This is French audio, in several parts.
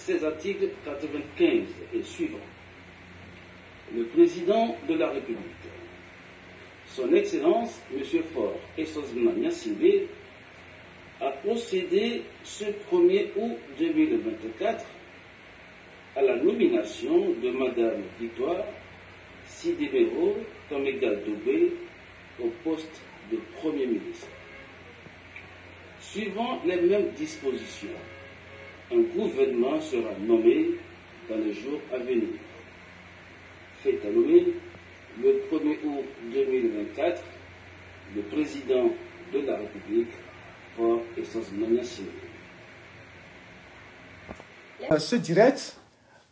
ces articles 95 et suivants. Le président de la République, son Excellence M. Faure Essozina Gnassingbé, a procédé ce 1er août 2024 à la nomination de Mme Victoire Sidibéro Kamega Doubé au poste de Premier ministre. Suivant les mêmes dispositions, un gouvernement sera nommé dans les jours à venir. Fait à nommer le 1er août 2024, le président de la République, Faure Essozina Gnassingbé. Ce direct,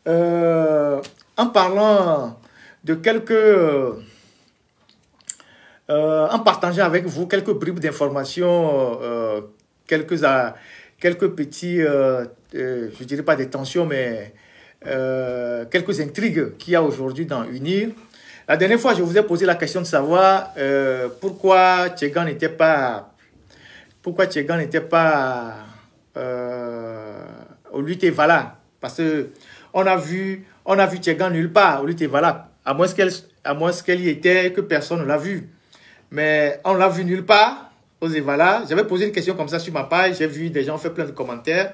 en parlant de en partageant avec vous quelques bribes d'informations, quelques petits, je dirais pas des tensions, mais quelques intrigues qu'il y a aujourd'hui dans UNIR. La dernière fois, je vous ai posé la question de savoir pourquoi Tchegan n'était pas au Lutevala, parce que on a vu Tchegan nulle part au Lutevala, à moins qu'elle y était, que personne ne l'a vu. Mais on l'a vu nulle part aux Evala. J'avais posé une question comme ça sur ma page, j'ai vu des gens faire plein de commentaires.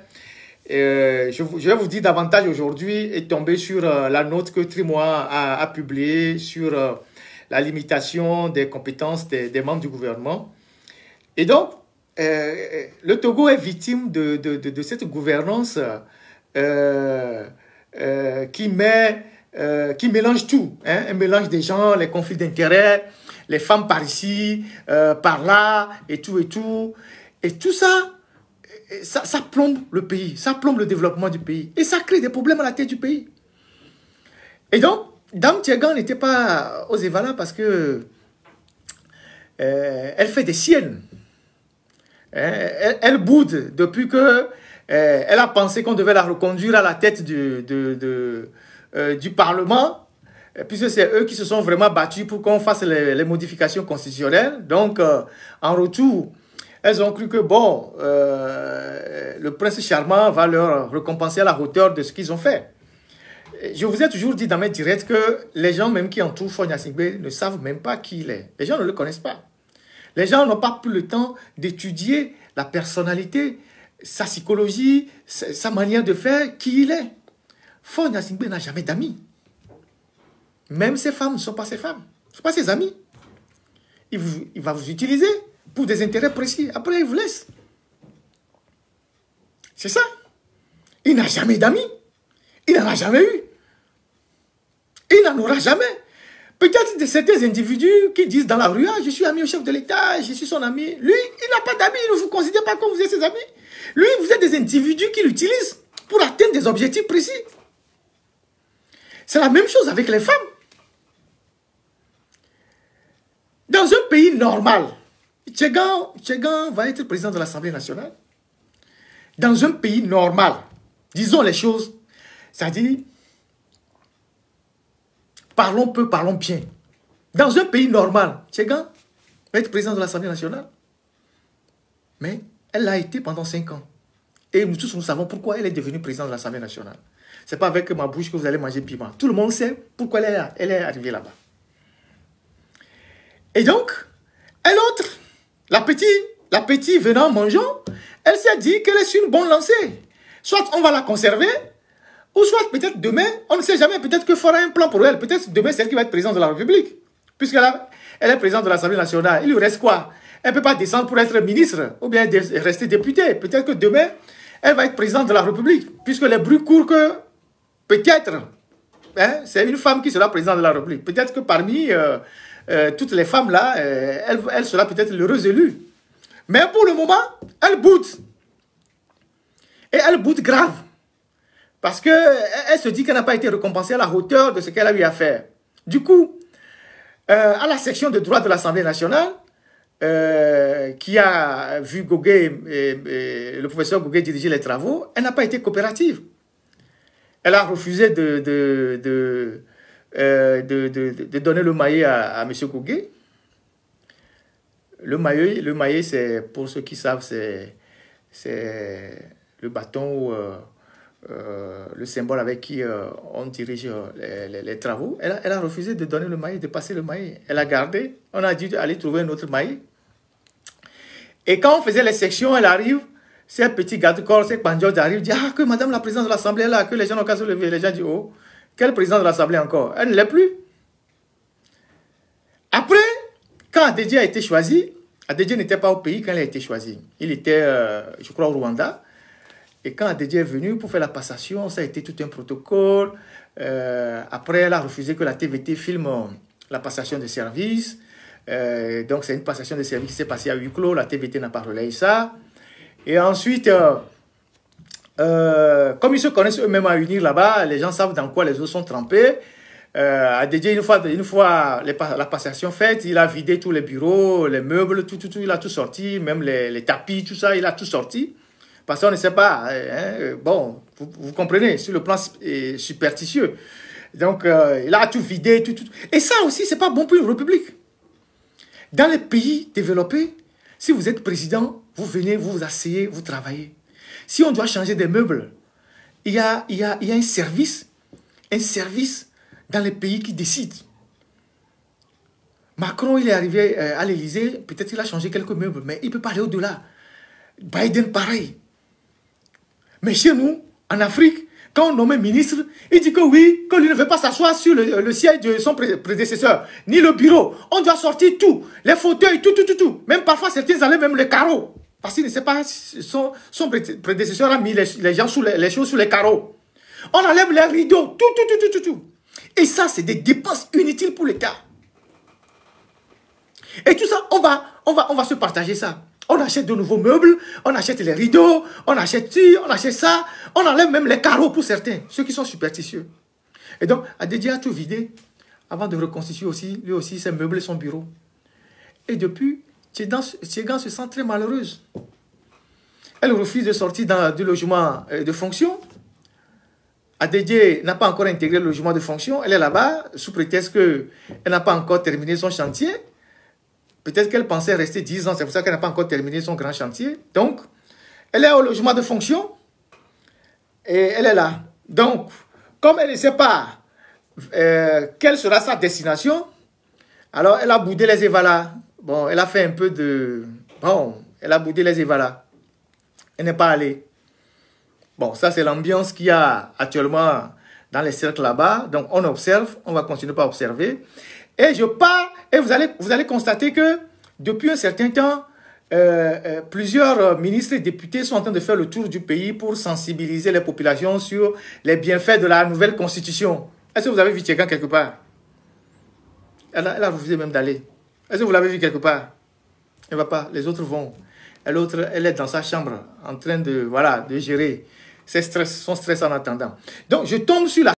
Je vais vous dire davantage aujourd'hui et tomber sur la note que Trimois a publiée sur la limitation des compétences des membres du gouvernement. Et donc, le Togo est victime de cette gouvernance qui mélange tout, hein, un mélange des gens, les conflits d'intérêts, les femmes par ici, par là, et tout. Et tout ça, ça plombe le pays, ça plombe le développement du pays. Et ça crée des problèmes à la tête du pays. Et donc, Dame Tchegan n'était pas aux Evala parce que elle fait des siennes. Elle boude depuis que elle a pensé qu'on devait la reconduire à la tête du Parlement, puisque c'est eux qui se sont vraiment battus pour qu'on fasse les modifications constitutionnelles. Donc, en retour, elles ont cru que, bon, le prince charmant va leur récompenser à la hauteur de ce qu'ils ont fait. Je vous ai toujours dit dans mes directs que les gens même qui entourent Faure Gnassingbé ne savent même pas qui il est. Les gens ne le connaissent pas. Les gens n'ont pas pris le temps d'étudier la personnalité, sa psychologie, sa manière de faire, qui il est. Faure Gnassingbé n'a jamais d'amis. Même ses femmes ne sont pas ses femmes. Ce ne sont pas ses amis. Il va vous utiliser pour des intérêts précis. Après, il vous laisse. C'est ça. Il n'a jamais d'amis. Il n'en a jamais eu. Il n'en aura jamais. Peut-être de certains individus qui disent dans la rue, ah, je suis ami au chef de l'État, je suis son ami. Lui, il n'a pas d'amis, il ne vous considère pas comme vous êtes ses amis. Lui, vous êtes des individus qui l'utilisent pour atteindre des objectifs précis. C'est la même chose avec les femmes. Dans un pays normal, Tchegan va être président de l'Assemblée nationale. Dans un pays normal, disons les choses, c'est-à-dire, parlons peu, parlons bien. Dans un pays normal, Tchegan va être président de l'Assemblée nationale. Mais elle l'a été pendant 5 ans. Et nous tous, nous savons pourquoi elle est devenue présidente de l'Assemblée nationale. Ce n'est pas avec ma bouche que vous allez manger piment. Tout le monde sait pourquoi elle est arrivée là-bas. Et donc, l'autre, la petite venant mangeant, elle s'est dit qu'elle est sur une bonne lancée. Soit on va la conserver, ou soit peut-être demain, on ne sait jamais, peut-être que fera un plan pour elle. Peut-être demain, c'est elle qui va être présidente de la République. Puisqu'elle est présidente de l'Assemblée nationale. Il lui reste quoi? Elle ne peut pas descendre pour être ministre, ou bien rester députée. Peut-être que demain, elle va être présidente de la République. Puisque les bruits courent que, peut-être, hein, c'est une femme qui sera présidente de la République. Peut-être que parmi toutes les femmes là, elle sera peut-être l'heureuse élue. Mais pour le moment, elle boude. Et elle boude grave. Parce qu'elle se dit qu'elle n'a pas été récompensée à la hauteur de ce qu'elle a eu à faire. Du coup, à la section de droit de l'Assemblée nationale, qui a vu le professeur Gogué diriger les travaux, elle n'a pas été coopérative. Elle a refusé de donner le maillet à M. Gogué. Le maillet, c'est, pour ceux qui savent, c'est le bâton le symbole avec qui on dirige les travaux. Elle a refusé de donner le maillet, de passer le maillet. Elle a gardé. On a dû aller trouver un autre maillet. Et quand on faisait les sections, elle arrive, ces petits garde-corps, ces bandioles arrivent, disent que madame la présidente de l'Assemblée est là, que les gens n'ont qu'à se lever. Les gens disent, oh, quel président de l'Assemblée encore? Elle ne l'est plus. Après, quand Adedje a été choisi, Adedje n'était pas au pays quand il a été choisi. Il était, je crois, au Rwanda. Et quand Adedje est venu pour faire la passation, ça a été tout un protocole. Après, elle a refusé que la TVT filme la passation de service. Donc, c'est une passation de service qui s'est passée à huis clos. La TVT n'a pas relayé ça. Et ensuite, comme ils se connaissent eux-mêmes à unir là-bas, les gens savent dans quoi les autres sont trempés. Adedje, une fois la passation faite, il a vidé tous les bureaux, les meubles, tout, il a tout sorti, même les tapis, tout ça, il a tout sorti. Parce qu'on ne sait pas, bon, vous comprenez, sur le plan superstitieux. Donc, il a tout vidé, tout. Et ça aussi, ce n'est pas bon pour une république. Dans les pays développés, si vous êtes président, vous venez, vous vous asseyez, vous travaillez. Si on doit changer des meubles, il y a un service dans les pays qui décide. Macron, il est arrivé à l'Élysée, peut-être qu'il a changé quelques meubles, mais il ne peut pas aller au-delà. Biden, pareil. Mais chez nous, en Afrique, quand on nomme un ministre, il dit que oui, que lui ne veut pas s'asseoir sur le siège de son prédécesseur, ni le bureau. On doit sortir tout, les fauteuils, tout. Même parfois, certains enlèvent même les carreaux. Parce qu'il ne sait pas, son prédécesseur a mis les gens sous les choses sous les carreaux. On enlève les rideaux, tout. Et ça, c'est des dépenses inutiles pour l'État. Et tout ça, on va se partager ça. On achète de nouveaux meubles, on achète les rideaux, on achète ci, on achète ça. On enlève même les carreaux pour certains, ceux qui sont superstitieux. Et donc, Adedje a tout vidé avant de reconstituer aussi, lui aussi, ses meubles et son bureau. Et depuis, Tchegan se sent très malheureuse. Elle refuse de sortir du logement de fonction. Adedje n'a pas encore intégré le logement de fonction. Elle est là-bas, sous prétexte qu'elle n'a pas encore terminé son chantier. Peut-être qu'elle pensait rester 10 ans, c'est pour ça qu'elle n'a pas encore terminé son grand chantier. Donc, elle est au logement de fonction et elle est là. Donc, comme elle ne sait pas quelle sera sa destination, alors elle a boudé les Evala. Bon, elle a fait un peu de... Bon, elle a boudé les Evala. Elle n'est pas allée. Bon, ça c'est l'ambiance qu'il y a actuellement dans les cercles là-bas. Donc, on observe, on va continuer par observer. Et je pars, et vous allez constater que depuis un certain temps, plusieurs ministres et députés sont en train de faire le tour du pays pour sensibiliser les populations sur les bienfaits de la nouvelle constitution. Est-ce que vous avez vu Tchegan quelque part? Elle a refusé même d'aller. Est-ce que vous l'avez vu quelque part? Elle ne va pas, les autres vont. Et l'autre, elle est dans sa chambre en train de gérer son stress en attendant. Donc, je tombe sur la